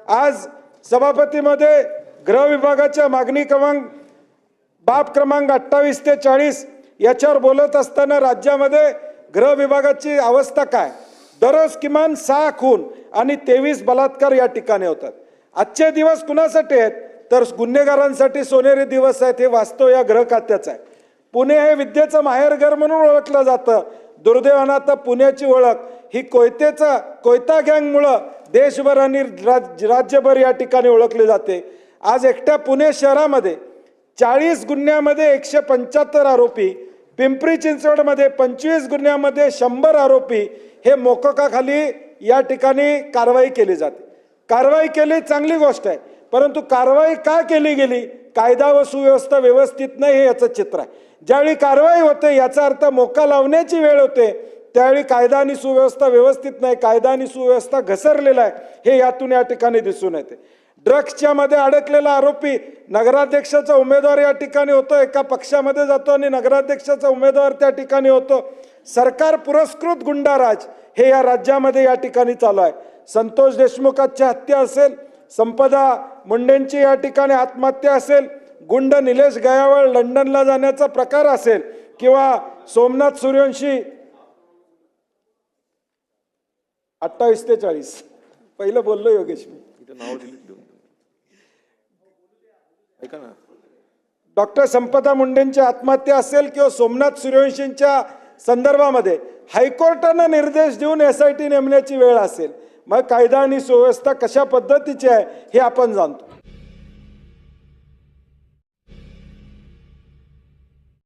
आज सभापतीमध्ये गृह विभागाच्या मागणी बाब क्रमांक 28 ते 40 याच्यावर बोलत असताना राज्यामध्ये गृह विभागाची अवस्था काय? दररोज किमान 6 खून आणि 23 बलात्कार या ठिकाणी होतात। आजचे दिवस कुणासाठी आहेत तर गुन्हेगारांसाठी सोनेरी दिवस आहेत, हे वास्तव या गृह खात्याचं आहे। पुणे हे विद्येचं माहेरघर म्हणून ओळखलं जातं। दुर्दैवानं आता पुण्याची ओळख ही कोयता गँगमुळे देशभर आणि राज्यभर या ठिकाणी ओळखली जाते। आज एकट्या पुणे शहरामध्ये 40 गुन्ह्यामध्ये 175 आरोपी, पिंपरी चिंचवडमध्ये 25 गुन्ह्यामध्ये 100 आरोपी हे मोकोकाखाली या ठिकाणी कारवाई केली जाते। कारवाई केली चांगली गोष्ट आहे, परंतु कारवाई का केली गेली? कायदा व सुव्यवस्था व्यवस्थित नाही हे याचं चित्र आहे। ज्यावेळी कारवाई होते याचा अर्थ मोका लावण्याची वेळ होते, त्यावेळी कायदा आणि सुव्यवस्था व्यवस्थित नाही, कायदा आणि सुव्यवस्था घसरलेला आहे हे यातून या ठिकाणी दिसून येते। ड्रग्सच्या मध्ये अडकलेला आरोपी नगराध्यक्षाचा उमेदवार या ठिकाणी होतो, एका पक्षामध्ये जातो आणि नगराध्यक्षाचा उमेदवार त्या ठिकाणी होतो। सरकार पुरस्कृत गुंडाराज हे या राज्यामध्ये या ठिकाणी चालू आहे। संतोष देशमुखांची हत्या असेल, संपदा मुंडेंची या ठिकाणी आत्महत्या असेल, गुंड निलेश गयावळ लंडनला जाण्याचा प्रकार असेल किंवा सोमनाथ सूर्यवंशी 28 ते 40 पहिलं बोललो योगेश मी ऐका ना। डॉक्टर संपदा मुंडेंची आत्महत्या असेल किंवा सोमनाथ सूर्यवंशींच्या संदर्भामध्ये हायकोर्टाने निर्देश देऊन SIT नेमण्याची वेळ असेल, मग कायदा आणि सुव्यवस्था कशा पद्धतीची आहे हे आपण जाणतो।